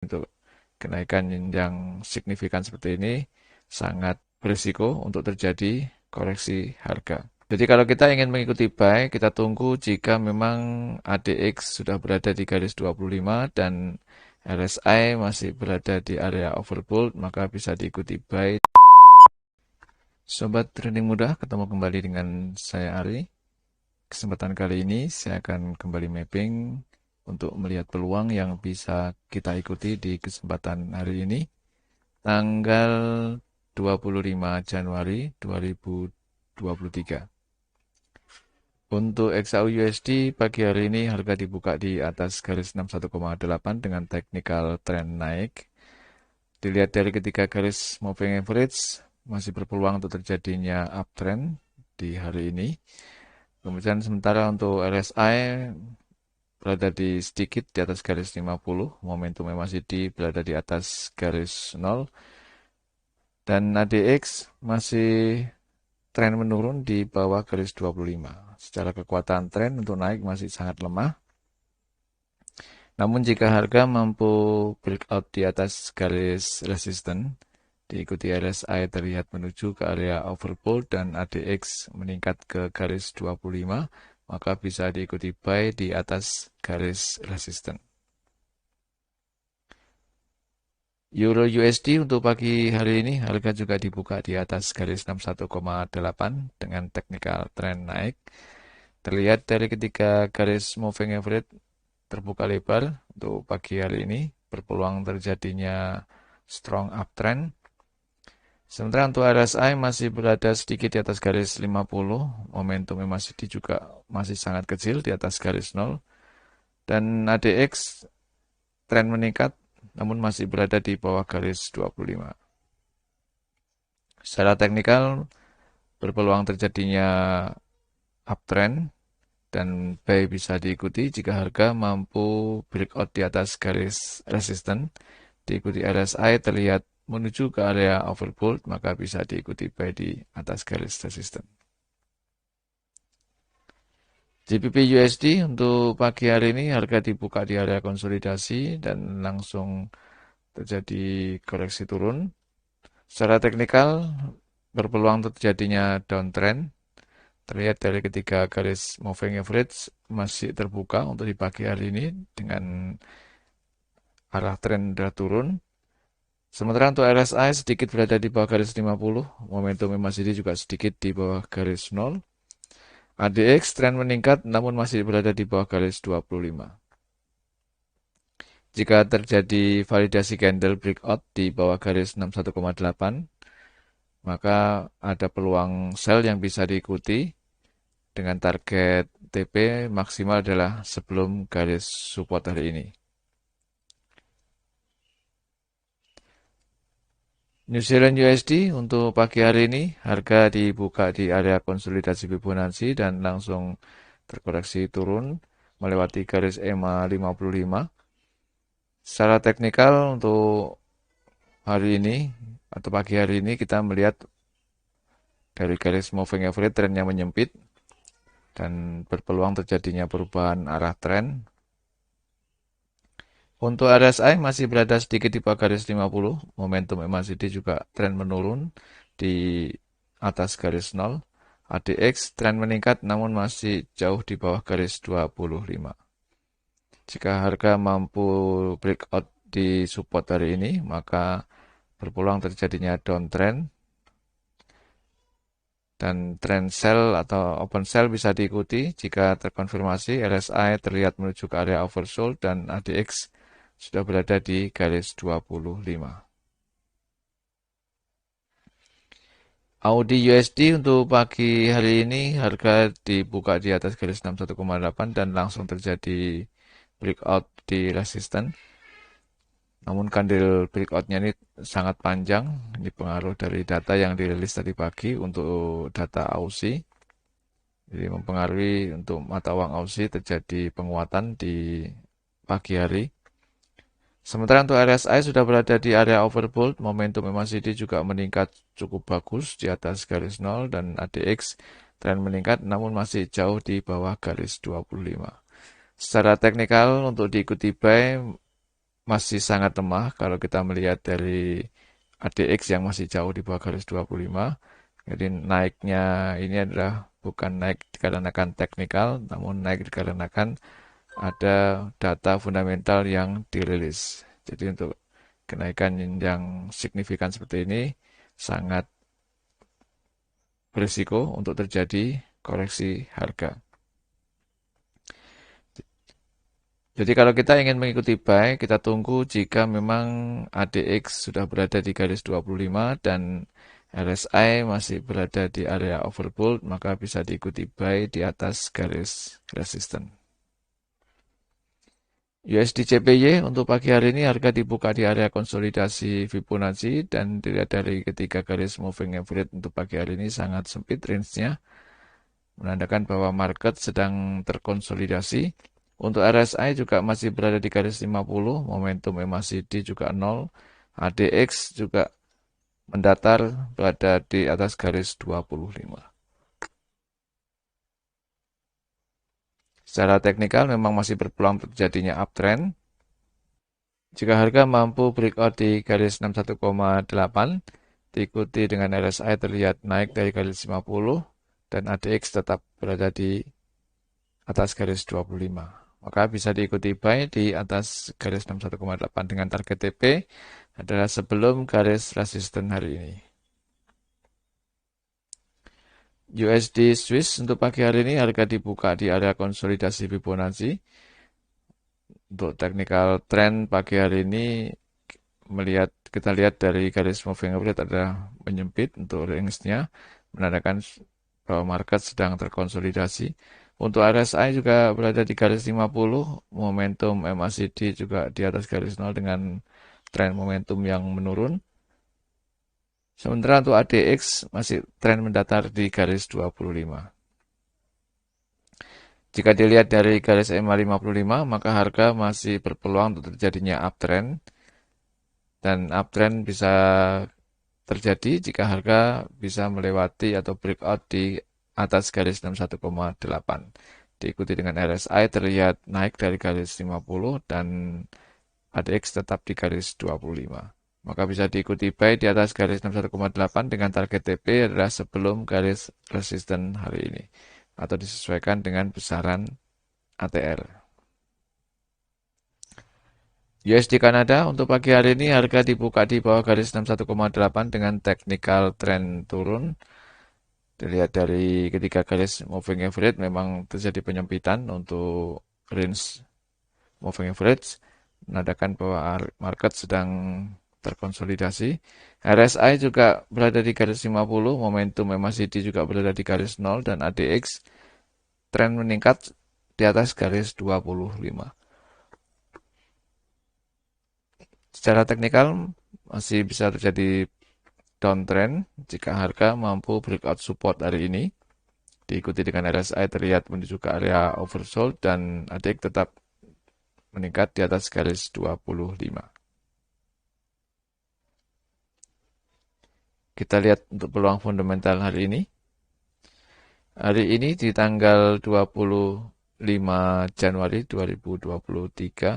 Untuk kenaikan yang signifikan seperti ini sangat berisiko untuk terjadi koreksi harga. Jadi kalau kita ingin mengikuti buy, kita tunggu jika memang ADX sudah berada di garis 25 dan RSI masih berada di area overbought, maka bisa diikuti buy. Sobat trading muda, ketemu kembali dengan saya Ari. Kesempatan kali ini saya akan kembali mapping untuk melihat peluang yang bisa kita ikuti di kesempatan hari ini, tanggal 25 Januari 2023. Untuk XAU USD pagi hari ini harga dibuka di atas garis 61,8 dengan technical trend naik. Dilihat dari ketiga garis moving average masih berpeluang untuk terjadinya uptrend di hari ini. Kemudian sementara untuk RSI berada di sedikit di atas garis 50, momentumnya masih berada di atas garis 0, dan ADX masih tren menurun di bawah garis 25. Secara kekuatan tren untuk naik masih sangat lemah. Namun jika harga mampu breakout di atas garis resisten, diikuti RSI terlihat menuju ke area overbought dan ADX meningkat ke garis 25, maka bisa diikuti buy di atas garis resisten. Euro USD untuk pagi hari ini harga juga dibuka di atas garis 61,8 dengan technical trend naik. Terlihat dari ketiga garis moving average terbuka lebar untuk pagi hari ini, berpeluang terjadinya strong uptrend. Sementara untuk RSI masih berada sedikit di atas garis 50, momentumnya masih sangat kecil di atas garis 0, dan ADX tren meningkat namun masih berada di bawah garis 25. Secara teknikal berpeluang terjadinya uptrend dan buy bisa diikuti jika harga mampu breakout di atas garis resisten, diikuti RSI terlihat menuju ke area overbought, maka bisa diikuti buy di atas garis resisten. GBP USD untuk pagi hari ini harga dibuka di area konsolidasi dan langsung terjadi koreksi turun. Secara teknikal berpeluang terjadinya downtrend. Terlihat dari ketiga garis moving average masih terbuka untuk di pagi hari ini dengan arah tren turun. Sementara untuk RSI sedikit berada di bawah garis 50, momentum MACD juga sedikit di bawah garis 0. ADX tren meningkat namun masih berada di bawah garis 25. Jika terjadi validasi candle breakout di bawah garis 61,8, maka ada peluang sell yang bisa diikuti dengan target TP maksimal adalah sebelum garis support hari ini. New Zealand USD untuk pagi hari ini harga dibuka di area konsolidasi Fibonacci dan langsung terkoreksi turun melewati garis EMA 55. Secara teknikal untuk hari ini atau pagi hari ini kita melihat dari garis moving average trennya menyempit dan berpeluang terjadinya perubahan arah tren. Untuk RSI masih berada sedikit di bawah garis 50, momentum MACD juga tren menurun di atas garis 0. ADX tren meningkat namun masih jauh di bawah garis 25. Jika harga mampu breakout di support hari ini, maka berpeluang terjadinya downtrend dan trend sell atau open sell bisa diikuti jika terkonfirmasi RSI terlihat menuju ke area oversold dan ADX sudah berada di garis 25. Audi USD untuk pagi hari ini harga dibuka di atas garis 61,8 dan langsung terjadi breakout di resisten. Namun candle breakoutnya ini sangat panjang. Ini pengaruh dari data yang dirilis tadi pagi untuk data Aussie. Jadi mempengaruhi untuk mata uang Aussie terjadi penguatan di pagi hari. Sementara untuk RSI sudah berada di area overbought, momentum MACD juga meningkat cukup bagus di atas garis 0 dan ADX tren meningkat namun masih jauh di bawah garis 25. Secara teknikal untuk diikuti buy masih sangat lemah kalau kita melihat dari ADX yang masih jauh di bawah garis 25. Jadi naiknya ini adalah bukan naik dikarenakan teknikal, namun naik dikarenakan ada data fundamental yang dirilis. Jadi untuk kenaikan yang signifikan seperti ini sangat berisiko untuk terjadi koreksi harga. Jadi kalau kita ingin mengikuti buy, kita tunggu jika memang ADX sudah berada di garis 25 dan RSI masih berada di area overbought, maka bisa diikuti buy di atas garis resisten. USD CPY untuk pagi hari ini harga dibuka di area konsolidasi Fibonacci dan dilihat dari ketiga garis moving average untuk pagi hari ini sangat sempit range-nya, menandakan bahwa market sedang terkonsolidasi. Untuk RSI juga masih berada di garis 50, momentum MACD juga 0, ADX juga mendatar berada di atas garis 25. Secara teknikal memang masih berpeluang terjadinya uptrend. Jika harga mampu breakout di garis 61,8, diikuti dengan RSI terlihat naik dari garis 50, dan ADX tetap berada di atas garis 25. Maka bisa diikuti buy di atas garis 61,8 dengan target TP adalah sebelum garis resisten hari ini. USD Swiss untuk pagi hari ini harga dibuka di area konsolidasi Fibonacci. Untuk technical trend pagi hari ini kita lihat dari garis moving average adalah menyempit untuk range-nya, menandakan bahwa market sedang terkonsolidasi. Untuk RSI juga berada di garis 50, momentum MACD juga di atas garis 0 dengan tren momentum yang menurun. Sementara untuk ADX masih tren mendatar di garis 25. Jika dilihat dari garis EMA 55, maka harga masih berpeluang untuk terjadinya uptrend. Dan uptrend bisa terjadi jika harga bisa melewati atau breakout di atas garis 61,8. Diikuti dengan RSI terlihat naik dari garis 50 dan ADX tetap di garis 25. Maka bisa diikuti buy di atas garis 61,8 dengan target TP adalah sebelum garis resisten hari ini atau disesuaikan dengan besaran ATR. USD Kanada untuk pagi hari ini harga dibuka di bawah garis 61,8 dengan technical trend turun. Dilihat dari ketiga garis moving average memang terjadi penyempitan untuk range moving average, menandakan bahwa market sedang terkonsolidasi. RSI juga berada di garis 50, momentum MACD juga berada di garis 0 dan ADX tren meningkat di atas garis 25. Secara teknikal masih bisa terjadi downtrend jika harga mampu breakout support hari ini. Diikuti dengan RSI terlihat menuju ke area oversold dan ADX tetap meningkat di atas garis 25. Kita lihat untuk peluang fundamental hari ini. Hari ini di tanggal 25 Januari 2023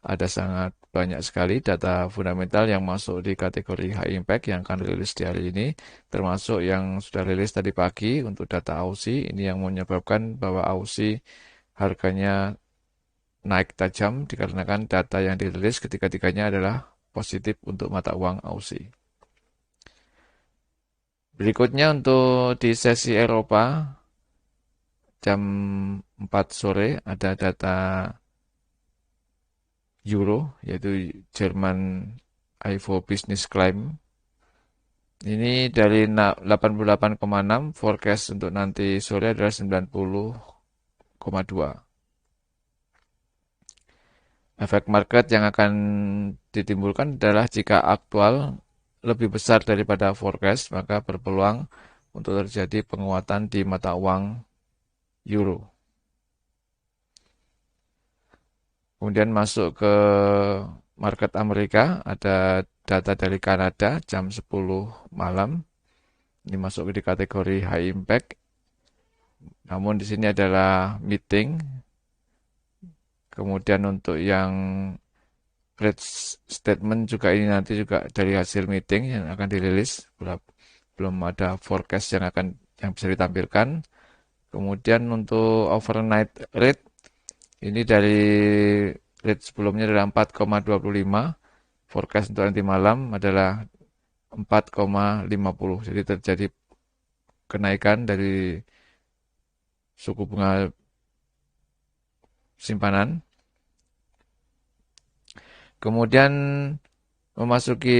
ada sangat banyak sekali data fundamental yang masuk di kategori high impact yang akan rilis di hari ini, termasuk yang sudah rilis tadi pagi untuk data Aussie. Ini yang menyebabkan bahwa Aussie harganya naik tajam dikarenakan data yang dirilis ketika-tikanya adalah positif untuk mata uang Aussie. Berikutnya untuk di sesi Eropa, jam 4 sore ada data Euro, yaitu Jerman IFO Business Climate. Ini dari 88,6, forecast untuk nanti sore adalah 90,2. Efek market yang akan ditimbulkan adalah jika aktual lebih besar daripada forecast, maka berpeluang untuk terjadi penguatan di mata uang euro. Kemudian masuk ke market Amerika, ada data dari Kanada jam 10 malam. Ini masuk di kategori high impact. Namun di sini adalah meeting. Kemudian untuk yang rate statement juga ini nanti juga dari hasil meeting yang akan dirilis. Belum ada forecast yang bisa ditampilkan. Kemudian untuk overnight rate ini dari rate sebelumnya adalah 4,25. Forecast untuk nanti malam adalah 4,50. Jadi terjadi kenaikan dari suku bunga simpanan. Kemudian memasuki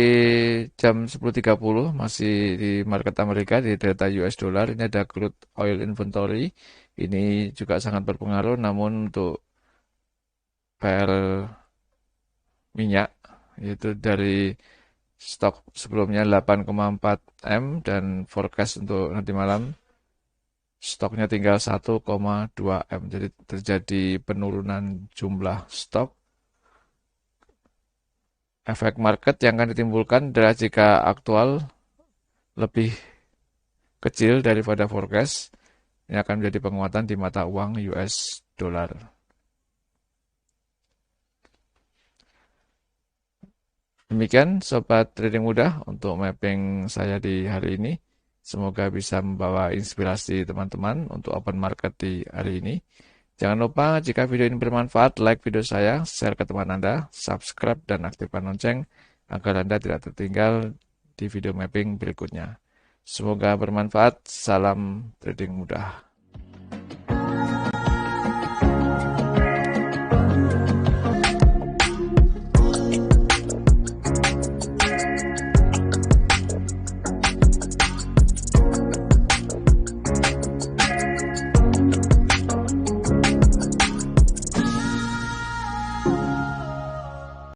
jam 10.30 masih di market Amerika di data US dollar. Ini ada crude oil inventory. Ini juga sangat berpengaruh, namun untuk barrel minyak yaitu dari stok sebelumnya 8,4 M dan forecast untuk nanti malam stoknya tinggal 1,2 M. Jadi terjadi penurunan jumlah stok. Efek market yang akan ditimbulkan adalah jika aktual lebih kecil daripada forecast, ini akan menjadi penguatan di mata uang US dollar. Demikian Sobat Trading Mudah untuk mapping saya di hari ini. Semoga bisa membawa inspirasi teman-teman untuk open market di hari ini. Jangan lupa jika video ini bermanfaat, like video saya, share ke teman Anda, subscribe dan aktifkan lonceng agar Anda tidak tertinggal di video mapping berikutnya. Semoga bermanfaat. Salam trading mudah.